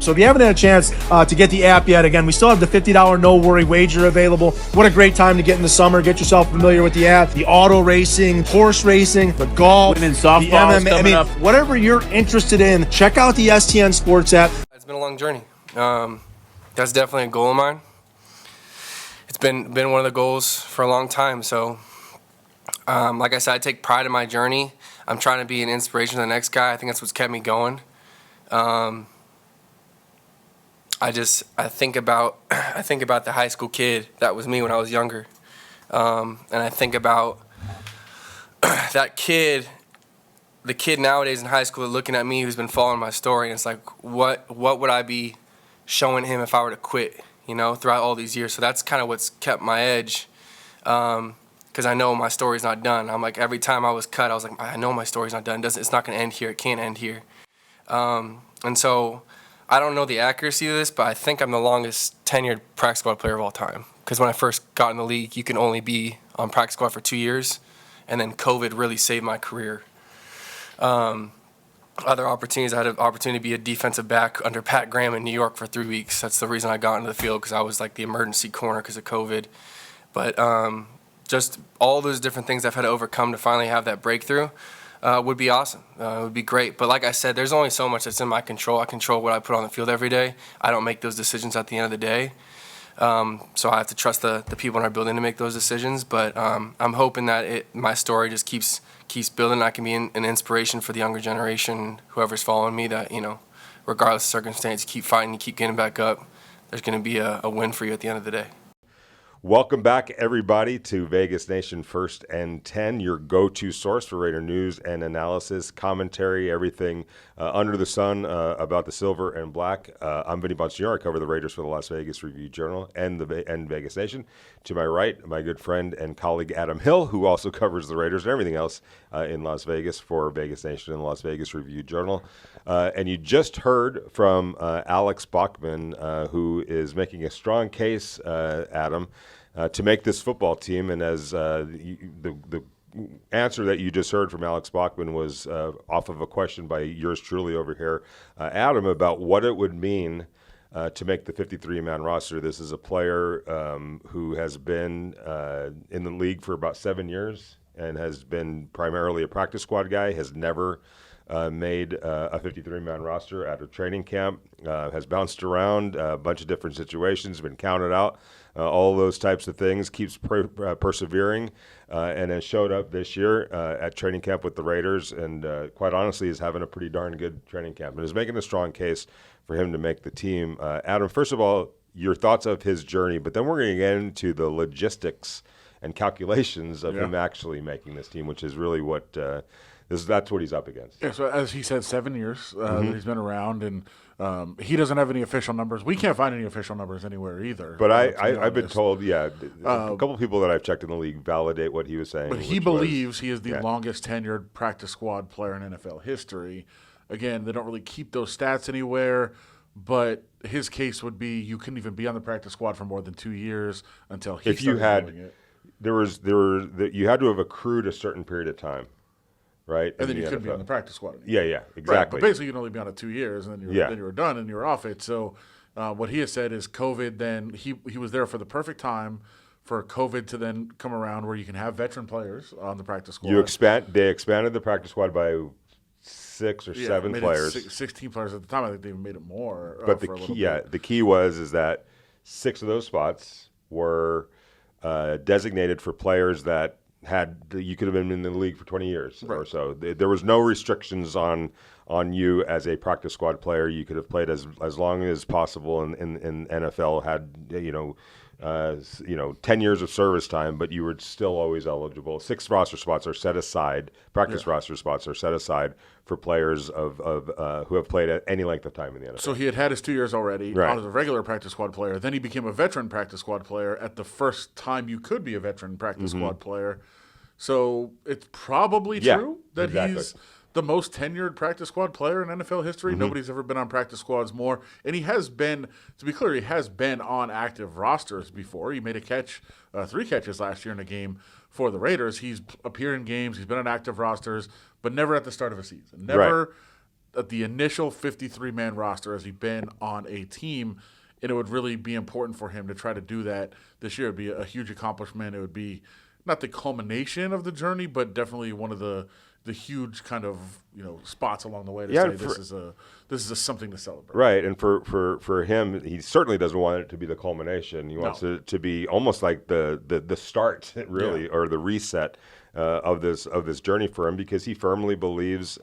So if you haven't had a chance to get the app yet, again, we still have the $50 no-worry wager available. What a great time to get in the summer. Get yourself familiar with the app. The auto racing, horse racing, the golf, women's softball, the MMA. I mean, whatever you're interested in, check out the STN Sports app. It's been a long journey. That's definitely a goal of mine. It's been one of the goals for a long time. So, like I said, I take pride in my journey. I'm trying to be an inspiration to the next guy. I think that's what's kept me going. I think about the high school kid that was me when I was younger, and I think about that kid, the kid nowadays in high school looking at me who's been following my story, and it's like, what would I be showing him if I were to quit, throughout all these years? So that's kind of what's kept my edge, because I know my story's not done. I'm like, every time I was cut, I was like, I know my story's not done. It's not going to end here. It can't end here, and so. I don't know the accuracy of this, but I think I'm the longest tenured practice squad player of all time. Because when I first got in the league, you can only be on practice squad for 2 years, and then COVID really saved my career. Other opportunities, I had an opportunity to be a defensive back under Pat Graham in New York for 3 weeks. That's the reason I got into the field, because I was like the emergency corner because of COVID. But just all those different things I've had to overcome to finally have that breakthrough. Would be awesome. It would be great. But like I said, there's only so much that's in my control. I control what I put on the field every day. I don't make those decisions at the end of the day. So I have to trust the people in our building to make those decisions. But I'm hoping that my story just keeps building. I can be an inspiration for the younger generation, whoever's following me, that, regardless of circumstance, keep fighting, you keep getting back up. There's going to be a win for you at the end of the day. Welcome back, everybody, to Vegas Nation First and 10, your go-to source for Raider news and analysis, commentary, everything under the sun about the silver and black. I'm Vinny Bonsignore. I cover the Raiders for the Las Vegas Review-Journal and Vegas Nation. To my right, my good friend and colleague Adam Hill, who also covers the Raiders and everything else in Las Vegas for Vegas Nation and the Las Vegas Review-Journal. And you just heard from Alex Bachmann, who is making a strong case, Adam, to make this football team. And as the answer that you just heard from Alex Bachmann was off of a question by yours truly over here, Adam, about what it would mean to make the 53-man roster. This is a player who has been in the league for about 7 years and has been primarily a practice squad guy, has never made a 53-man roster at a training camp, has bounced around a bunch of different situations, been counted out, all those types of things, keeps persevering, and has showed up this year at training camp with the Raiders, and quite honestly is having a pretty darn good training camp and is making a strong case for him to make the team. Adam, first of all, your thoughts of his journey, but then we're going to get into the logistics and calculations of him actually making this team, which is really what that's what he's up against. Yeah, so as he said, 7 years that he's been around, and he doesn't have any official numbers. We can't find any official numbers anywhere either. But I've been told, a couple of people that I've checked in the league validate what he was saying. But he believes he is the longest tenured practice squad player in NFL history. Again, they don't really keep those stats anywhere, but his case would be you couldn't even be on the practice squad for more than 2 years until he started doing it. You had to have accrued a certain period of time. Right, and then you couldn't be on the practice squad anymore. Yeah, exactly. Right, but basically, you can only be on it 2 years, and then you were done, and you were off it. So, what he has said is COVID. Then he was there for the perfect time for COVID to then come around, where you can have veteran players on the practice squad. They expanded the practice squad by 6 or 7 players. 16 players at the time. I think they even made it more. But the key was that 6 of those spots were designated for players that you could have been in the league for 20 years or so. There was no restrictions on you as a practice squad player. You could have played as long as possible in NFL, had 10 years of service time, but you were still always eligible. 6 roster spots are set aside. Practice roster spots are set aside for players who have played at any length of time in the NFL. So he had his 2 years already as a regular practice squad player. Then he became a veteran practice squad player at the first time you could be a veteran practice squad player. So it's probably true that he's the most tenured practice squad player in NFL history. Nobody's ever been on practice squads more. And he has been, to be clear, he has been on active rosters before. He made a catch, 3 catches last year in a game for the Raiders. He's appeared in games. He's been on active rosters, but never at the start of a season. Never the initial 53-man roster has he been on a team, and it would really be important for him to try to do that this year. It would be a huge accomplishment. It would be not the culmination of the journey, but definitely one of the huge kind of spots along the way to say this is something to celebrate. Right, and for him, he certainly doesn't want it to be the culmination. He wants it to be almost like the start, really, or the reset of this journey for him, because he firmly believes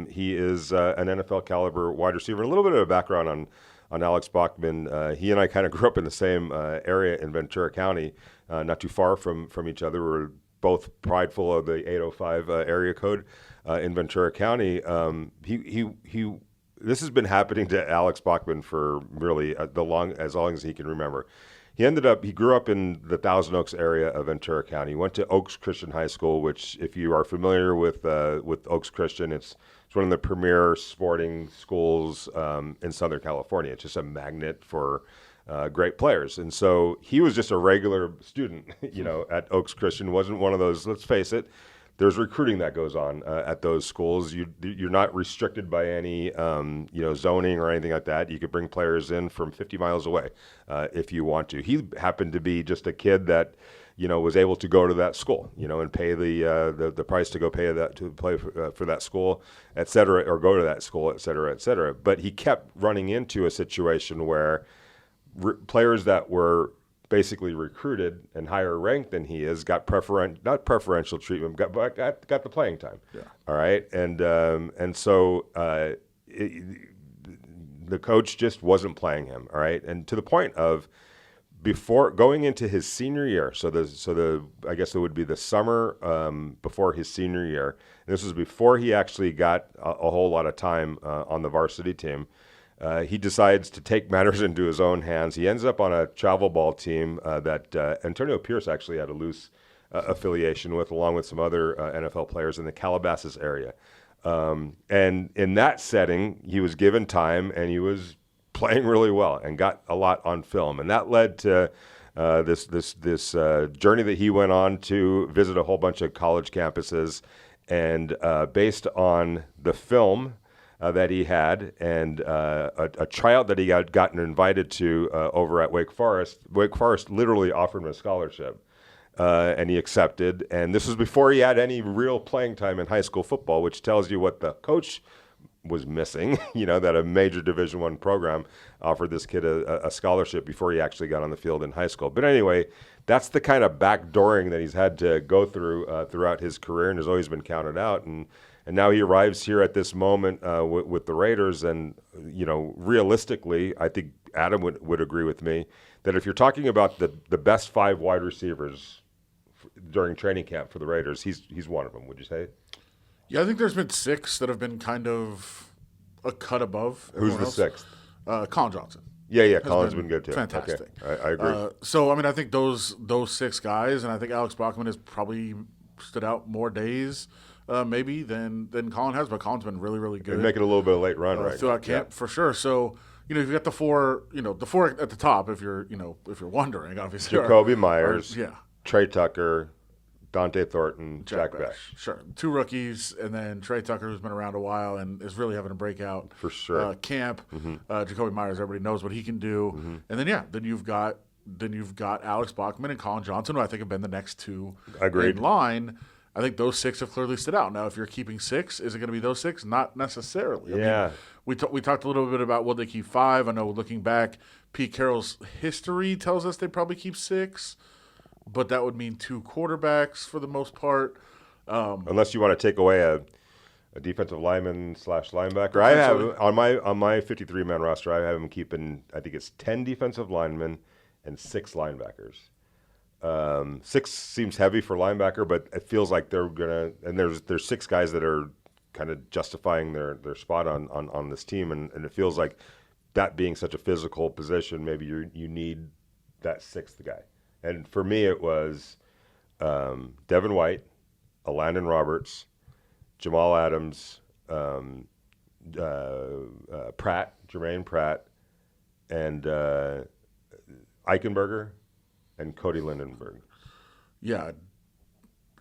he is an NFL caliber wide receiver. And a little bit of a background on Alex Bachmann. He and I kind of grew up in the same area in Ventura County, not too far from each other. We're both prideful of the 805 area code in Ventura County. This has been happening to Alex Bachmann for really as long as he can remember. He grew up in the Thousand Oaks area of Ventura County. He went to Oaks Christian High School, which, if you are familiar with Oaks Christian, it's one of the premier sporting schools in Southern California. It's just a magnet for great players. And so he was just a regular student, at Oaks Christian. Wasn't one of those, let's face it, there's recruiting that goes on at those schools. You're not restricted by any zoning or anything like that. You could bring players in from 50 miles away if you want to. He happened to be just a kid that was able to go to that school, and pay the price to go play for that school, et cetera, or go to that school, et cetera, et cetera. But he kept running into a situation where players that were basically recruited and higher ranked than he is got not preferential treatment, got the playing time. Yeah. All right, and so the coach just wasn't playing him. All right, and to the point of before going into his senior year. So I guess it would be the summer before his senior year. And this was before he actually got a whole lot of time on the varsity team. He decides to take matters into his own hands. He ends up on a travel ball team that Antonio Pierce actually had a loose affiliation with, along with some other NFL players in the Calabasas area. And in that setting, he was given time, and he was playing really well and got a lot on film. And that led to this journey that he went on to visit a whole bunch of college campuses. And based on the film that he had and a tryout that he had gotten invited to over at Wake Forest literally offered him a scholarship. And he accepted. And this was before he had any real playing time in high school football, which tells you what the coach was missing, that a major Division I program offered this kid a scholarship before he actually got on the field in high school. But anyway, that's the kind of backdooring that he's had to go through throughout his career, and has always been counted out. And now he arrives here at this moment with the Raiders. And, realistically, I think Adam would agree with me that if you're talking about the best 5 wide receivers during training camp for the Raiders, he's one of them, would you say? Yeah, I think there's been 6 that have been kind of a cut above. Who's the 6th? Colin Johnson. Yeah, Colin's been good too. Fantastic. Okay. I agree. So, I think those 6 guys, and I think Alex Bachmann has probably stood out more days maybe than Colin has, but Colin's been really, really good. They're making a little bit of late run right throughout camp for sure. So, you've got the 4 at the top. If you're wondering, obviously, Jacoby Myers, Trey Tucker, Dante Thornton, Jack Bech. Sure. 2 rookies, and then Trey Tucker, who's been around a while and is really having a breakout. For sure. Camp. Jacoby Myers, everybody knows what he can do. And then, then you've got Alex Bachmann and Colin Johnson, who I think have been the next 2 in line. I think those 6 have clearly stood out. Now, if you're keeping 6, is it going to be those 6? Not necessarily. I mean, we talked a little bit about will they keep 5. I know looking back, Pete Carroll's history tells us they probably keep 6. But that would mean 2 quarterbacks for the most part. Unless you want to take away a defensive lineman / linebacker. I have on my 53-man roster, I have him keeping, I think it's 10 defensive linemen and 6 linebackers. 6 seems heavy for linebacker, but it feels like they're gonna. And there's 6 guys that are kind of justifying their spot on this team, and it feels like that being such a physical position, maybe you need that 6th guy. And for me, it was Devin White, Landon Roberts, Jamal Adams, Jermaine Pratt, and Eichenberger, and Cody Lindenberg. Yeah.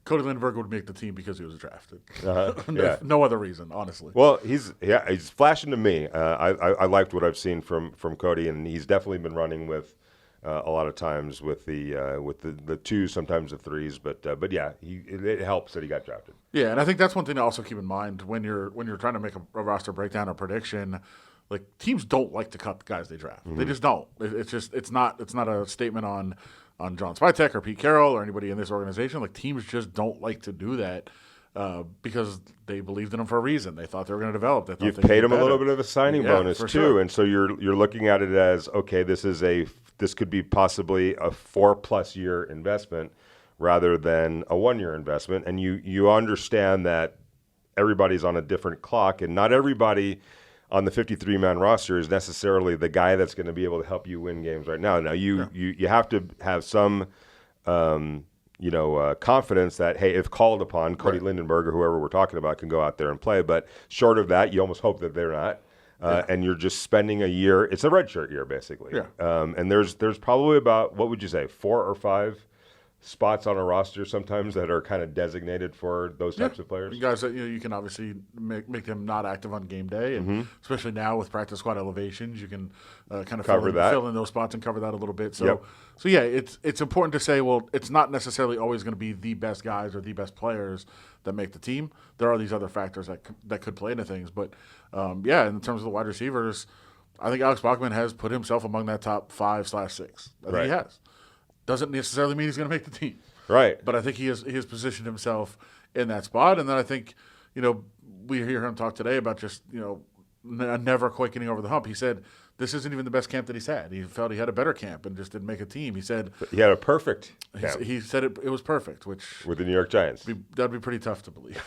Cody Lindenberg would make the team because he was drafted. Yeah. No other reason, honestly. Well, he's flashing to me. I liked what I've seen from Cody, and he's definitely been running with a lot of times with the twos, sometimes the threes. But yeah, it helps that he got drafted. Yeah, and I think that's one thing to also keep in mind when you're trying to make a roster breakdown or prediction. Like, teams don't like to cut the guys they draft. They just don't. It's not a statement on John Spytek or Pete Carroll or anybody in this organization. Like, teams just don't like to do that because they believed in them for a reason. They thought they were going to develop. You've paid them a little bit of a signing bonus too, sure. And so you're looking at it as, okay, this could be possibly a 4+ year investment rather than a 1 year investment, and you understand that everybody's on a different clock, and not everybody on the 53-man roster is necessarily the guy that's going to be able to help you win games right now. Now, you have to have some, confidence that, hey, if called upon, Cody Lindenberg or whoever we're talking about can go out there and play. But short of that, you almost hope that they're not. And you're just spending a year. It's a redshirt year, basically. Yeah. And there's probably about, what would you say, 4 or 5 spots on a roster sometimes that are kind of designated for those types of players. Guys that you can obviously make them not active on game day, and especially now with practice squad elevations, you can kind of fill in those spots and cover that a little bit. So, so yeah, it's important to say, well, it's not necessarily always going to be the best guys or the best players that make the team. There are these other factors that could play into things, but in terms of the wide receivers, I think Alex Bachmann has put himself among that top 5/6. I think he has. Doesn't necessarily mean he's going to make the team. Right. But I think he has positioned himself in that spot. And then I think, we hear him talk today about just, never quite getting over the hump. He said this isn't even the best camp that he's had. He felt he had a better camp and just didn't make a team. He said he had a perfect camp. He said it was perfect, which with the New York Giants. That'd be pretty tough to believe.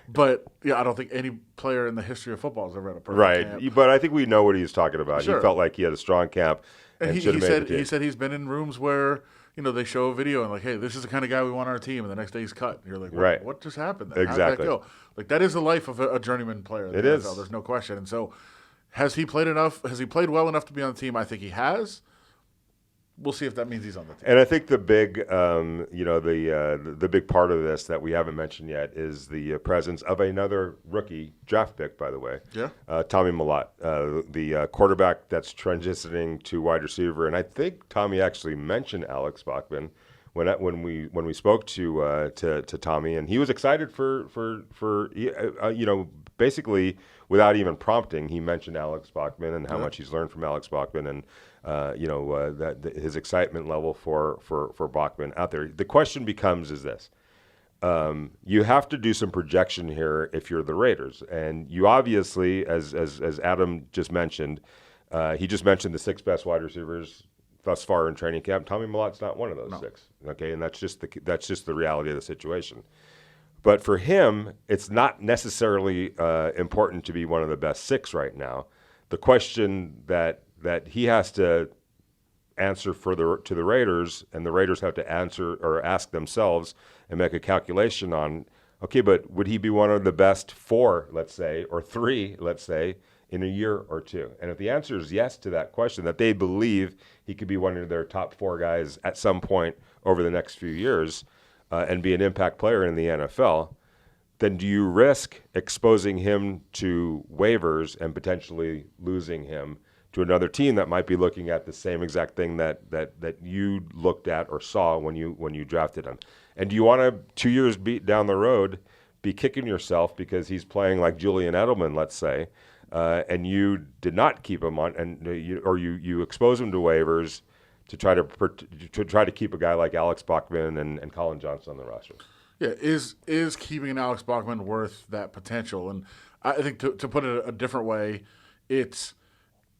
but yeah, I don't think any player in the history of football has ever had a perfect camp. Right. But I think we know what he's talking about. Sure. He felt like he had a strong camp. And he said he's been in rooms where they show a video and like, hey, this is the kind of guy we want on our team, and the next day he's cut. And you're like, what just happened there? Exactly. How did that go? Like, that is the life of a journeyman player. It is. There's no question. And so, has he played enough? Has he played well enough to be on the team? I think he has. We'll see if that means he's on the team. And I think the big, the big part of this that we haven't mentioned yet is the presence of another rookie draft pick, by the way. Yeah. Tommy Mellott, the quarterback that's transitioning to wide receiver. And I think Tommy actually mentioned Alex Bachmann when we spoke to Tommy, and he was excited for basically without even prompting, he mentioned Alex Bachmann and how much he's learned from Alex Bachmann, and his excitement level for Bachmann out there. The question becomes is this. You have to do some projection here if you're the Raiders. And you obviously, as Adam just mentioned, he just mentioned the 6 best wide receivers thus far in training camp. Tommy Mellott's not one of those 6. Okay, and that's just the reality of the situation. But for him, it's not necessarily important to be one of the best 6 right now. The question that he has to answer to the Raiders, and the Raiders have to answer or ask themselves and make a calculation on, okay, but would he be one of the best 4, let's say, or 3, let's say, in a year or 2? And if the answer is yes to that question, that they believe he could be one of their top 4 guys at some point over the next few years and be an impact player in the NFL, then do you risk exposing him to waivers and potentially losing him to another team that might be looking at the same exact thing that you looked at or saw when you drafted him? And do you want to 2 years down the road be kicking yourself because he's playing like Julian Edelman, let's say, and you did not keep him on, and you expose him to waivers to try to keep a guy like Alex Bachmann and Colin Johnson on the roster? Yeah, is keeping an Alex Bachmann worth that potential? And I think to put it a different way, it's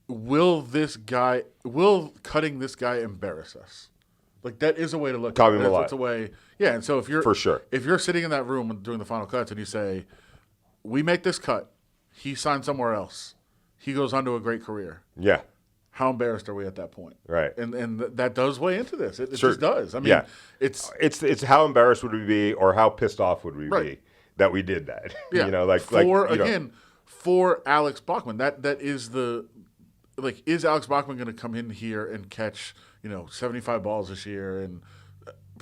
will cutting this guy embarrass us? Like, that is a way to look at it. It's a way, yeah. And so if you're sitting in that room doing the final cuts and you say, we make this cut, he signs somewhere else, he goes on to a great career. Yeah. How embarrassed are we at that point? Right. And that does weigh into this. It sure. just does. I mean, it's how embarrassed would we be, or how pissed off would we be that we did that? Yeah. For Alex Bachmann, that is is Alex Bachmann going to come in here and catch 75 balls this year and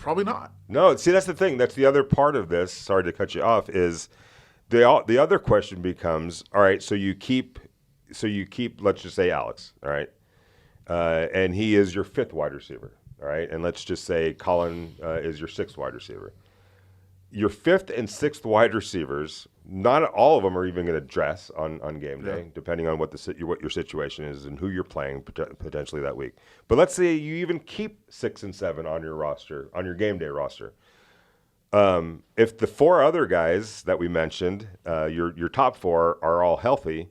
Probably not. No, see, that's the thing. That's the other part of this. Sorry to cut you off. Is the other question becomes, all right, so you keep, let's just say Alex, all right, and he is your 5th wide receiver, all right, and let's just say Colin is your 6th wide receiver. Your 5th and 6th wide receivers, not all of them are even going to dress on game day, depending on what your situation is and who you're playing potentially that week. But let's say you even keep 6 and 7 on your roster, on your game day roster. If the 4 other guys that we mentioned, your top 4 are all healthy,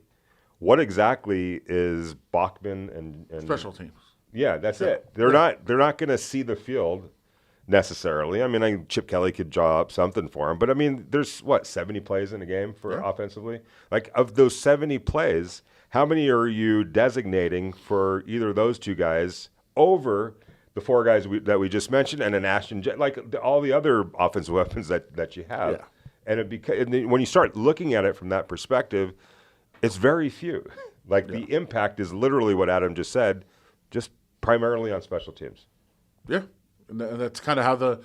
what exactly is Bachmann and special teams? Yeah, that's it. They're not going to see the field necessarily. I mean, Chip Kelly could draw up something for him, but I mean, there's 70 plays in a game for offensively. Like, of those 70 plays, how many are you designating for either of those 2 guys over the 4 guys that we just mentioned, and an Ashton, like all the other offensive weapons that you have? Yeah. And when you start looking at it from that perspective, it's very few. Like, the impact is literally what Adam just said, just primarily on special teams. Yeah. And that's kind of how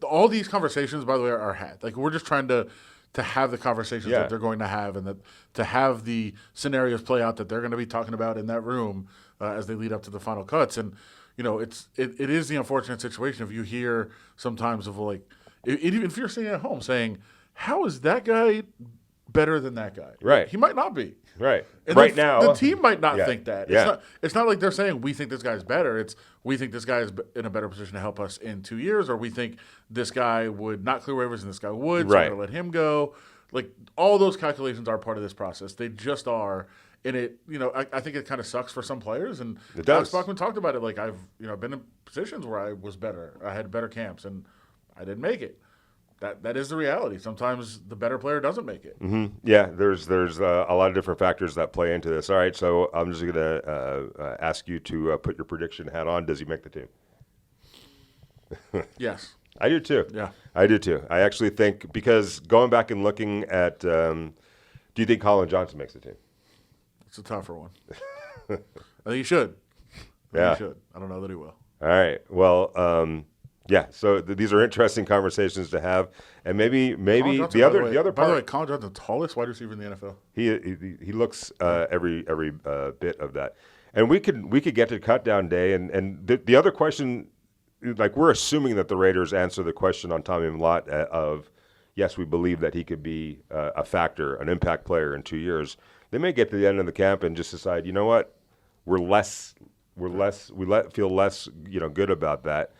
all these conversations, by the way, are had. Like, we're just trying to have the conversations that they're going to have, and that to have the scenarios play out that they're going to be talking about in that room as they lead up to the final cuts. And it is the unfortunate situation if you hear sometimes of, like, even if you're sitting at home saying, how is that guy better than that guy? Right. He might not be. Right. And right now, the team might not think that. It's not like they're saying we think this guy's better. It's we think this guy is in a better position to help us in 2 years, or we think this guy would not clear waivers and this guy would, so we're going to let him go. Like, all those calculations are part of this process. They just are. And I think it kind of sucks for some players. And it does. Alex Bachmann talked about it. Like, I've been in positions where I was better. I had better camps, and I didn't make it. That is the reality. Sometimes the better player doesn't make it. Mm-hmm. Yeah, there's a lot of different factors that play into this. All right, so I'm just going to ask you to put your prediction hat on. Does he make the team? Yes. I do too. Yeah. I do too. I actually think, because going back and looking at, do you think Colin Johnson makes the team? It's a tougher one. I think he should. Yeah. He should. I don't know that he will. All right. Well, yeah, so these are interesting conversations to have, and maybe the other part. By the way, Colin Johnson, the tallest wide receiver in the NFL. He looks every bit of that, and we could get to cut down day, and the other question, like, we're assuming that the Raiders answer the question on Tommy Mellott of, yes, we believe that he could be a factor, an impact player in 2 years. They may get to the end of the camp and just decide, you know what, we feel less good about that.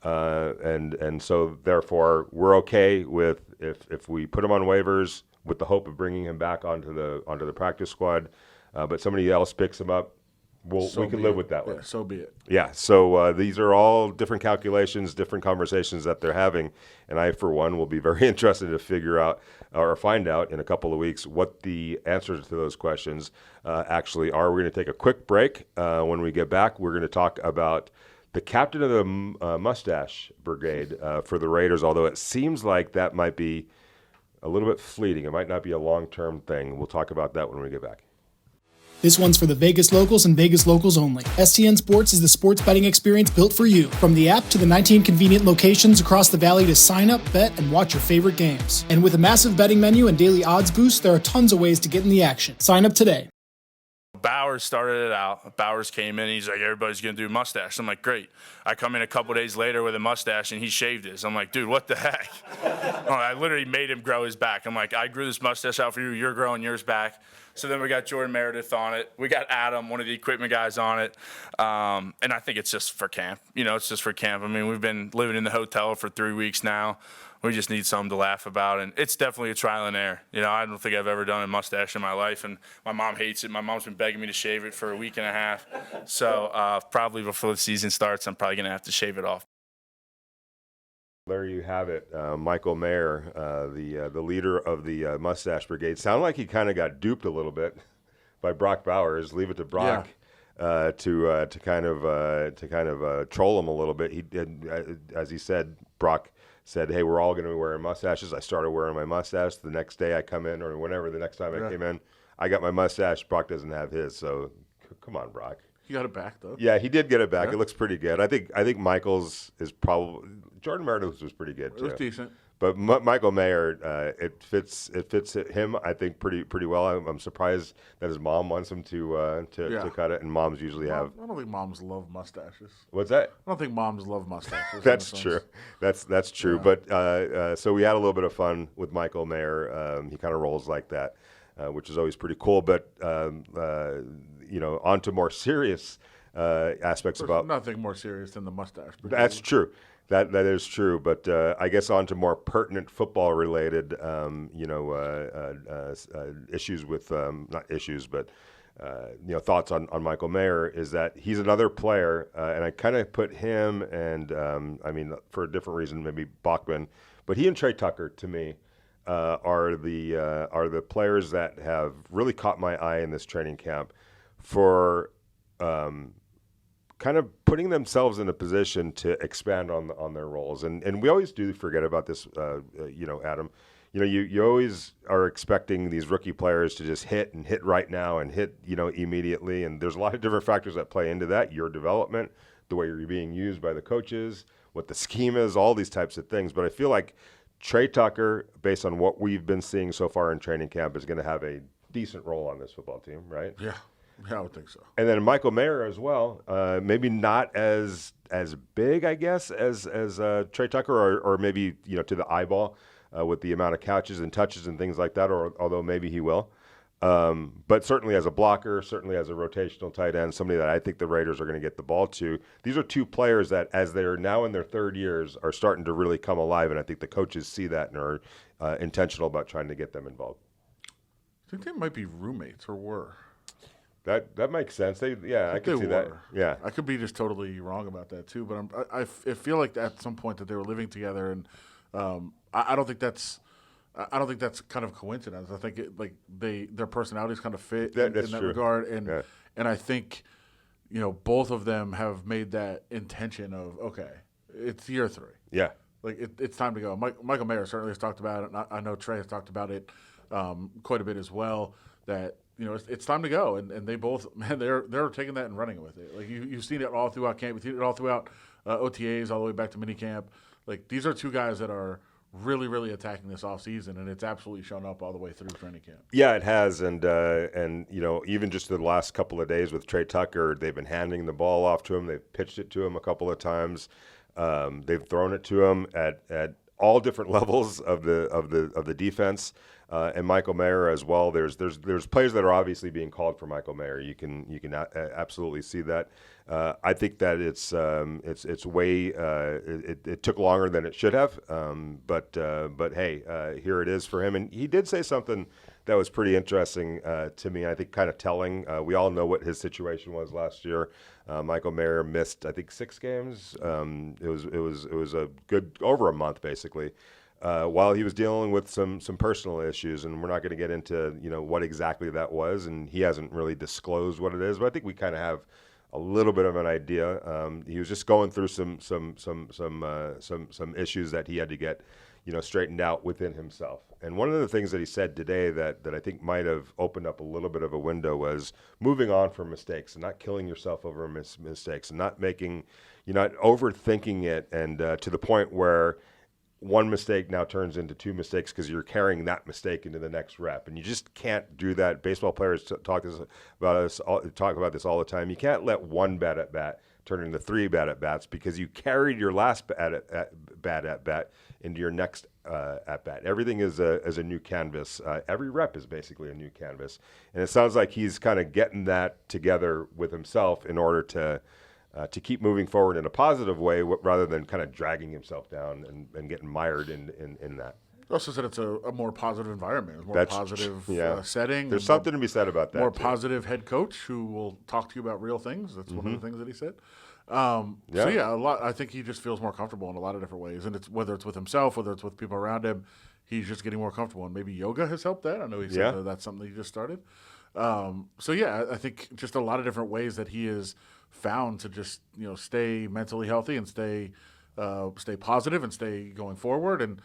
And so therefore we're okay with if we put him on waivers with the hope of bringing him back onto the practice squad, but somebody else picks him up, we can live with that one. Yeah, so be it. Yeah. So these are all different calculations, different conversations that they're having, and I, for one, will be very interested to figure out or find out in a couple of weeks what the answers to those questions actually are. We're going to take a quick break. When we get back, we're going to talk about the captain of the Mustache brigade for the Raiders, although it seems like that might be a little bit fleeting. It might not be a long-term thing. We'll talk about that when we get back. This one's for the Vegas locals and Vegas locals only. STN Sports is the sports betting experience built for you. From the app to the 19 convenient locations across the valley to sign up, bet, and watch your favorite games. And with a massive betting menu and daily odds boost, there are tons of ways to get in the action. Sign up today. Bowers started it out. Bowers came in. He's like, everybody's going to do mustache. I'm like, great. I come in a couple days later with a mustache, and he shaved his. I'm like, dude, what the heck? I literally made him grow his back. I'm like, I grew this mustache out for you. You're growing yours back. So then we got Jordan Meredith on it. We got Adam, one of the equipment guys, on it. And I think it's just for camp. It's just for camp. I mean, we've been living in the hotel for 3 weeks now. We just need something to laugh about, and it's definitely a trial and error. I don't think I've ever done a mustache in my life, and my mom hates it. My mom's been begging me to shave it for a week and a half. So probably before the season starts, I'm probably going to have to shave it off. There you have it, Michael Mayer, the leader of the Mustache Brigade. Sounded like he kind of got duped a little bit by Brock Bowers. Leave it to Brock to kind of troll him a little bit. He did, as he said, Brock said, hey, we're all going to be wearing mustaches. I started wearing my mustache. The next day I come in, or whenever the next time I came in, I got my mustache. Brock doesn't have his, so come on, Brock. He got it back, though. Yeah, he did get it back. Yeah. It looks pretty good. I think Michael's is probably Jordan Meredith was pretty good too. It was decent. But Michael Mayer, it fits him, I think, pretty well. I'm surprised that his mom wants him to cut it, and moms usually have. I don't think moms love mustaches. What's that? I don't think moms love mustaches. That's true. That's true. Yeah. But so we had a little bit of fun with Michael Mayer. He kind of rolls like that, which is always pretty cool. But on to more serious aspects about nothing more serious than the mustache. That's true. That is true, but I guess on to more pertinent football-related, issues with not issues, but thoughts on Michael Mayer is that he's another player, and I kind of put him and for a different reason, maybe Bachmann, but he and Trey Tucker to me are the players that have really caught my eye in this training camp for. Kind of putting themselves in a position to expand on their roles, and we always do forget about this, Adam. You always are expecting these rookie players to just hit right now and hit immediately, and there's a lot of different factors that play into that. Your development, the way you're being used by the coaches, what the scheme is, all these types of things. But I feel like Trey Tucker, based on what we've been seeing so far in training camp, is going to have a decent role on this football team, right? Yeah. Yeah, I would think so. And then Michael Mayer as well. Maybe not as big, I guess, as Trey Tucker, or maybe to the eyeball with the amount of catches and touches and things like that. Or although maybe he will, but certainly as a blocker, certainly as a rotational tight end, somebody that I think the Raiders are going to get the ball to. These are two players that, as they are now in their third years, are starting to really come alive, and I think the coaches see that and are intentional about trying to get them involved. I think they might be roommates or were. That makes sense. I could see that. Yeah, I could be just totally wrong about that too. But I feel like at some point that they were living together, and I don't think that's kind of coincidence. I think their personalities kind of fit in that regard, and I think both of them have made that intention of it's year 3. Yeah, it's time to go. Michael Mayer certainly has talked about it. And I know Trey has talked about it quite a bit as well. That. It's time to go, and they both, man, they're taking that and running with it. Like you've seen it all throughout camp, you've seen it all throughout OTAs, all the way back to minicamp. Like these are two guys that are really, really attacking this offseason, and it's absolutely shown up all the way through training camp. Yeah, it has, and even just the last couple of days with Trey Tucker, they've been handing the ball off to him. They've pitched it to him a couple of times. They've thrown it to him at all different levels of the defense. And Michael Mayer as well. There's players that are obviously being called for Michael Mayer. You can absolutely see that. I think that it's way it took longer than it should have. But hey, here it is for him. And he did say something that was pretty interesting to me. I think kind of telling. We all know what his situation was last year. Michael Mayer missed, I think, 6 games. It was a good over a month basically. While he was dealing with some personal issues, and we're not going to get into what exactly that was, and he hasn't really disclosed what it is, but I think we kind of have a little bit of an idea. He was just going through some issues that he had to get straightened out within himself. And one of the things that he said today that I think might have opened up a little bit of a window was moving on from mistakes and not killing yourself over mistakes and not making, not overthinking it, and to the point where one mistake now turns into 2 mistakes because you're carrying that mistake into the next rep, and you just can't do that. Baseball players talk about this all the time. You can't let one bad at bat turn into 3 bad at bats because you carried your last bad at bat into your next at bat. Everything is a new canvas. Every rep is basically a new canvas, and it sounds like he's kind of getting that together with himself in order to keep moving forward in a positive way rather than kind of dragging himself down and getting mired in that. You also said it's a more positive environment, a more positive setting. There's something to be said about that. More positive head coach who will talk to you about real things. That's one of the things that he said. So, a lot. I think he just feels more comfortable in a lot of different ways. And it's whether it's with himself, whether it's with people around him, he's just getting more comfortable. And maybe yoga has helped that. I know he said that's something he just started. I think just a lot of different ways that he is found to just stay mentally healthy and stay positive and stay going forward, and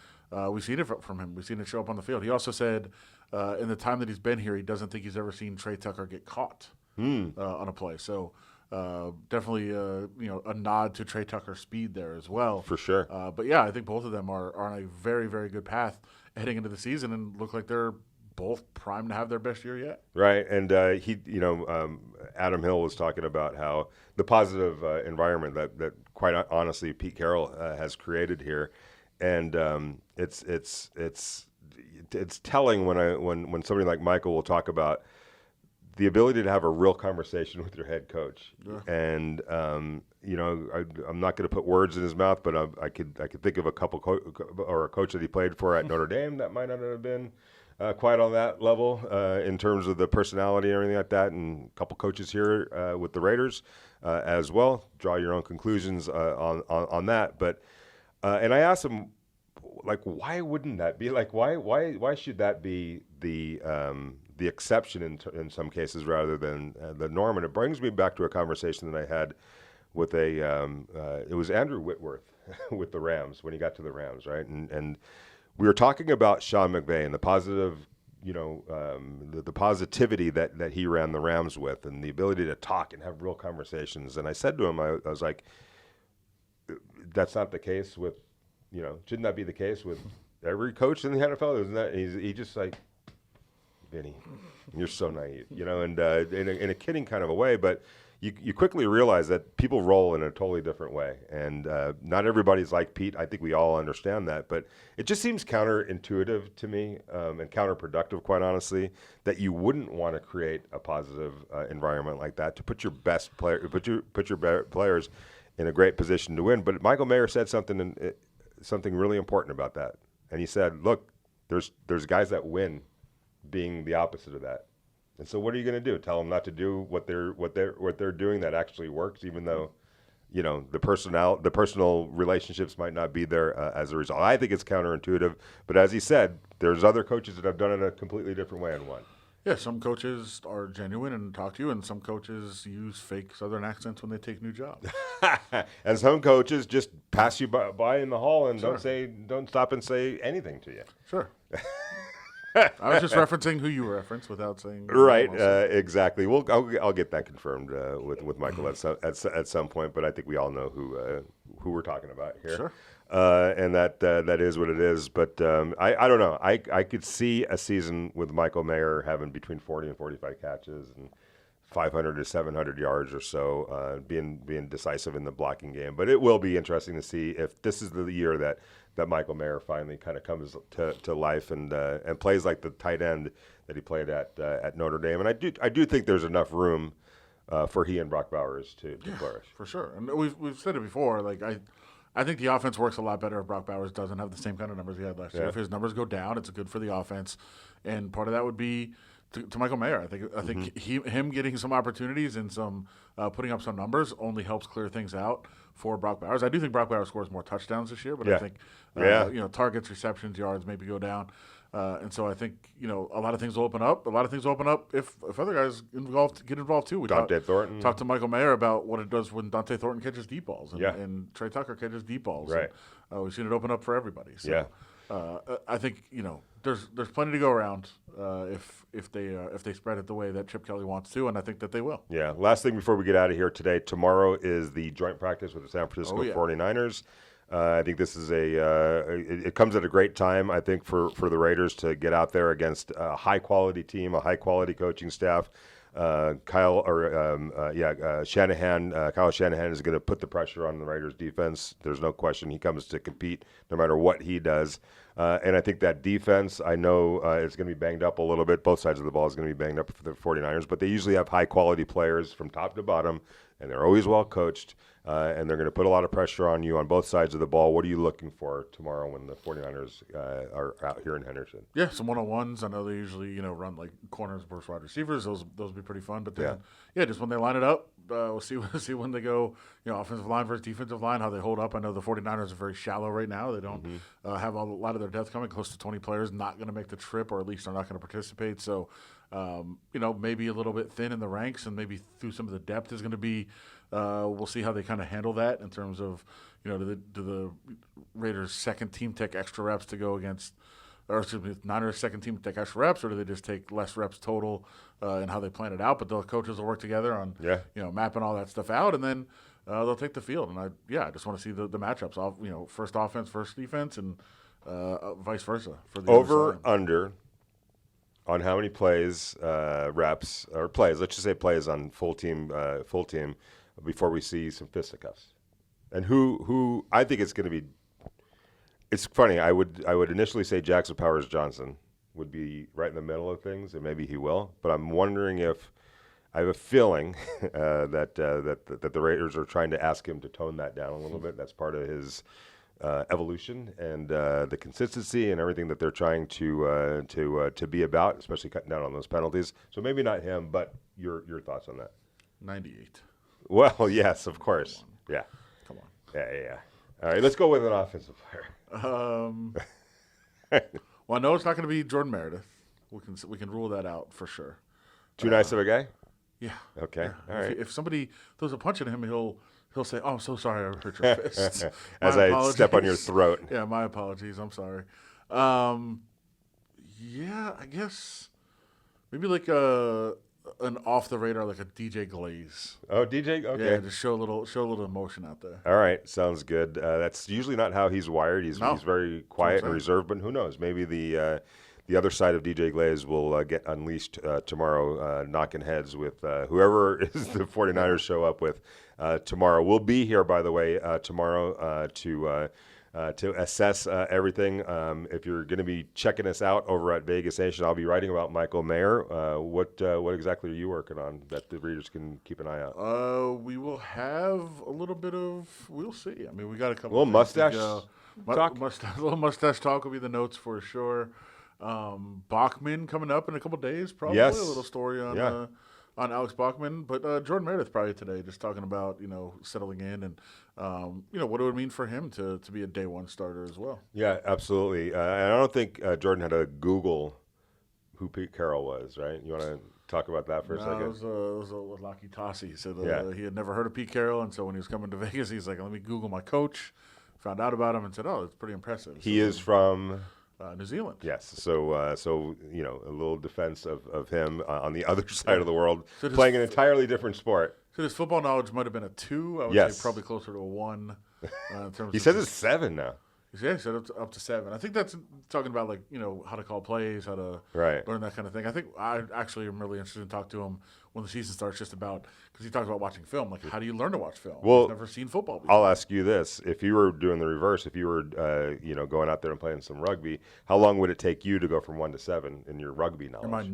we've seen it from him. We've seen it show up on the field. He also said in the time that he's been here, he doesn't think he's ever seen Trey Tucker get caught on a play. So Definitely, a nod to Trey Tucker's speed there as well. For sure. But yeah, I think both of them are on a very, very good path heading into the season and look like they're both primed to have their best year yet. Right, and Adam Hill was talking about how the positive environment that quite honestly Pete Carroll has created here, and it's telling when somebody like Michael will talk about the ability to have a real conversation with your head coach. Yeah. And I'm not going to put words in his mouth, but I could think of a couple or a coach that he played for at Notre Dame that might not have been quite on that level in terms of the personality and everything like that, and a couple coaches here with the Raiders as well. Draw your own conclusions on that. But and I asked him, like, why wouldn't that be? Like, why should that be the exception in some cases rather than the norm? And it brings me back to a conversation that I had with it was Andrew Whitworth with the Rams when he got to the Rams, right? And we were talking about Sean McVay and the positive, the positivity that he ran the Rams with, and the ability to talk and have real conversations. And I said to him, I was like, that's not the case with, shouldn't that be the case with every coach in the NFL? Isn't that? He just like, Vinny, you're so naive, and in a kidding kind of a way, but you quickly realize that people roll in a totally different way, and not everybody's like Pete. I think we all understand that, but it just seems counterintuitive to me and counterproductive, quite honestly, that you wouldn't want to create a positive environment like that to put your best player, put your players in a great position to win. But Michael Mayer said something really important about that, and he said, "Look, there's guys that win being the opposite of that." And so what are you going to do? Tell them not to do what they're doing that actually works, even though, the personal relationships might not be there as a result. I think it's counterintuitive, but as he said, there's other coaches that have done it a completely different way and won. Yeah, some coaches are genuine and talk to you, and some coaches use fake Southern accents when they take new jobs. And some coaches just pass you by in the hall and Sure. don't stop and say anything to you. Sure. I was just referencing who you referenced without saying. Right, exactly. Well, I'll get that confirmed with Michael at some point, but I think we all know who we're talking about here. Sure. And that is what it is. But I don't know. I could see a season with Michael Mayer having between 40 and 45 catches and 500 to 700 yards or so, being decisive in the blocking game. But it will be interesting to see if this is the year that Michael Mayer finally kind of comes to life and plays like the tight end that he played at Notre Dame. And I do think there's enough room for he and Brock Bowers to flourish. For sure. And we've said it before. Like I think the offense works a lot better if Brock Bowers doesn't have the same kind of numbers he had last year. If his numbers go down, it's good for the offense, and part of that would be to Michael Mayer. I think him getting some opportunities and some putting up some numbers only helps clear things out for Brock Bowers. I do think Brock Bowers scores more touchdowns this year, but I think targets, receptions, yards maybe go down. And so I think, a lot of things will open up. A lot of things will open up if other guys get involved too. Dante Thornton. Talk to Michael Mayer about what it does when Dante Thornton catches deep balls and Trey Tucker catches deep balls. Right. And, we've seen it open up for everybody. So, yeah. I think, there's plenty to go around if they spread it the way that Chip Kelly wants to, and I think that they will. Yeah. Last thing before we get out of here today, tomorrow is the joint practice with the San Francisco 49ers. I think this is it comes at a great time, I think, for the Raiders to get out there against a high-quality team, a high-quality coaching staff. Kyle Shanahan is going to put the pressure on the Raiders defense. There's no question he comes to compete no matter what he does. And I think that defense, I know it's going to be banged up a little bit. Both sides of the ball is going to be banged up for the 49ers, but they usually have high-quality players from top to bottom, and they're always well coached. And they're going to put a lot of pressure on you on both sides of the ball. What are you looking for tomorrow when the 49ers are out here in Henderson? Yeah, some one-on-ones. I know they usually, run like corners versus wide receivers. Those would be pretty fun. But then, just when they line it up, we'll see when they go, offensive line versus defensive line, how they hold up. I know the 49ers are very shallow right now. They don't have a lot of their depth coming. Close to 20 players not going to make the trip, or at least are not going to participate. So, maybe a little bit thin in the ranks, and maybe through some of the depth is going to be. We'll see how they kind of handle that in terms of, do the Raiders' second team take extra reps to go against or excuse me, Niners second team take extra reps, or do they just take less reps total and how they plan it out? But the coaches will work together on mapping all that stuff out, and then they'll take the field. And I just want to see the matchups off, first offense, first defense, and vice versa for the over under on how many plays, reps or plays. Let's just say plays on full team before we see some fisticuffs. And who I think it's going to be. It's funny. I would initially say Jackson Powers Johnson would be right in the middle of things, and maybe he will. But I'm wondering if I have a feeling that the Raiders are trying to ask him to tone that down a little bit. That's part of his evolution and the consistency and everything that they're trying to be about, especially cutting down on those penalties. So maybe not him, but your thoughts on that? 98. Well, yes, of course. Yeah. Come on. Yeah. All right, let's go with an offensive player. Well, I know it's not going to be Jordan Meredith. We can rule that out for sure. Too nice of a guy? Yeah. Okay. Yeah. All right. If somebody throws a punch at him, he'll say, "Oh, I'm so sorry, I hurt your fist." As I step on your throat. Yeah, my apologies. I'm sorry. Yeah, I guess maybe like an off the radar, like a DJ Glaze. Oh, DJ. Okay. Yeah, just show a little emotion out there. All right, sounds good. That's usually not how he's wired. He's very quiet and reserved, but who knows? Maybe the other side of DJ Glaze will get unleashed tomorrow, knocking heads with whoever is the 49ers show up with tomorrow. We'll be here, by the way, tomorrow to assess everything. If you're going to be checking us out over at Vegas Nation, I'll be writing about Michael Mayer. What exactly are you working on that the readers can keep an eye out? We will have a little bit of. We'll see. I mean, we got a couple. A little mustache talk. A little mustache talk will be the notes for sure. Bachmann coming up in a couple days, probably. Yes. A little story on Alex Bachmann, but Jordan Meredith probably today, just talking about settling in and what it would mean for him to be a day one starter as well. Yeah, absolutely. And I don't think Jordan had to Google who Pete Carroll was, right? You want to talk about that for a second? It was Laki Tasi. He said he had never heard of Pete Carroll, and so when he was coming to Vegas, he's like, "Let me Google my coach." Found out about him and said, "Oh, it's pretty impressive." He is from New Zealand. Yes, so a little defense of him on the other side of the world, playing an entirely different sport. So his football knowledge might have been a 2. I would say probably closer to a 1. In terms he says it's 7 now. Yeah, he said up to 7. I think that's talking about how to call plays, how to learn that kind of thing. I think I actually am really interested in talking to him when the season starts, just about because he talks about watching film. Like, how do you learn to watch film? Well, I've never seen football before. I'll ask you this: if you were doing the reverse, if you were going out there and playing some rugby, how long would it take you to go from 1 to 7 in your rugby knowledge?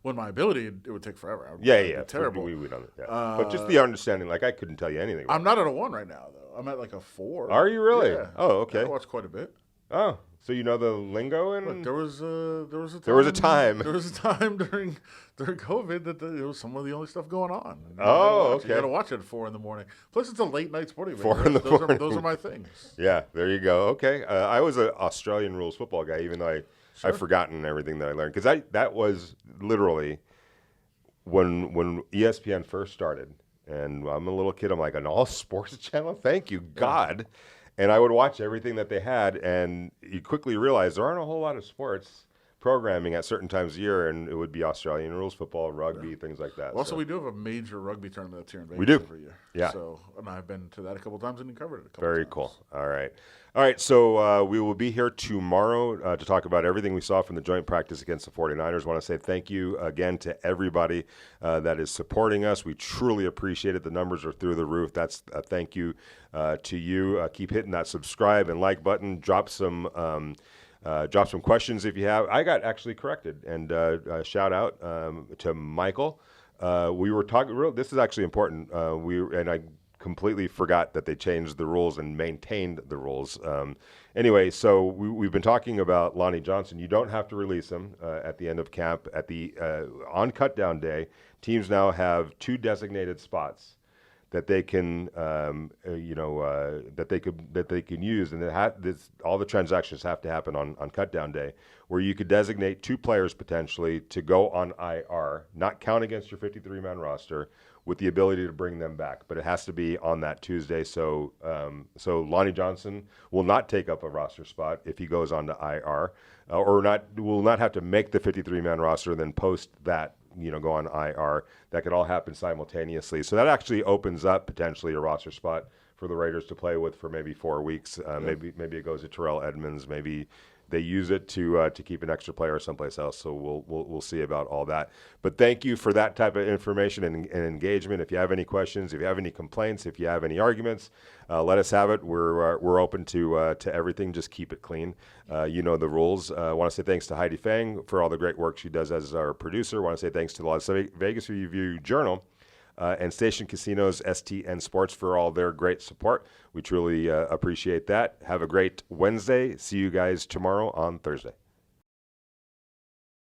My ability, it would take forever. Yeah. Terrible. We don't. Yeah. But just the understanding, like I couldn't tell you anything. I'm not at a 1 right now, though. I'm at like a 4. Are you really? Yeah. Oh, okay. I watch quite a bit. Oh, so you know the lingo and Look, there was a time during COVID that it was some of the only stuff going on. Okay. You got to watch it at 4 a.m. Plus, it's a late night sporting event. 4 in the morning. Those are my things. Yeah, there you go. Okay, I was an Australian rules football guy, even though I've forgotten everything that I learned because that was literally when ESPN first started, and I'm a little kid. I'm like, an all sports channel? Thank you, God. And I would watch everything that they had, and you quickly realize there aren't a whole lot of sports programming at certain times of year, and it would be Australian rules, football, rugby, things like that. Also, we do have a major rugby tournament that's here in Vegas we do. every year. Yeah. So, and I've been to that a couple times, and you covered it a couple times. Very cool. All right. So we will be here tomorrow to talk about everything we saw from the joint practice against the 49ers. I want to say thank you again to everybody that is supporting us. We truly appreciate it. The numbers are through the roof. That's a thank you to you. Keep hitting that subscribe and like button. Drop some questions if you have. I got actually corrected, and shout out to Michael. We were talking. This is actually important. I completely forgot that they changed the rules and maintained the rules. Anyway, so we've been talking about Lonnie Johnson. You don't have to release him at the end of camp. On cutdown day, teams now have 2 designated spots that they can, that they can use, and all the transactions have to happen on cutdown day, where you could designate 2 players potentially to go on IR, not count against your 53-man roster, with the ability to bring them back, but it has to be on that Tuesday. So Lonnie Johnson will not take up a roster spot if he goes on to IR, will not have to make the 53-man roster and then post that, go on IR. That could all happen simultaneously. So that actually opens up potentially a roster spot for the Raiders to play with for maybe 4 weeks. Maybe it goes to Terrell Edmonds. Maybe they use it to keep an extra player someplace else. So we'll see about all that. But thank you for that type of information and engagement. If you have any questions, if you have any complaints, if you have any arguments, let us have it. We're open to everything. Just keep it clean. You know the rules. I want to say thanks to Heidi Fang for all the great work she does as our producer. I want to say thanks to the Las Vegas Review Journal. And Station Casinos, STN Sports for all their great support. We truly appreciate that. Have a great Wednesday. See you guys tomorrow on Thursday.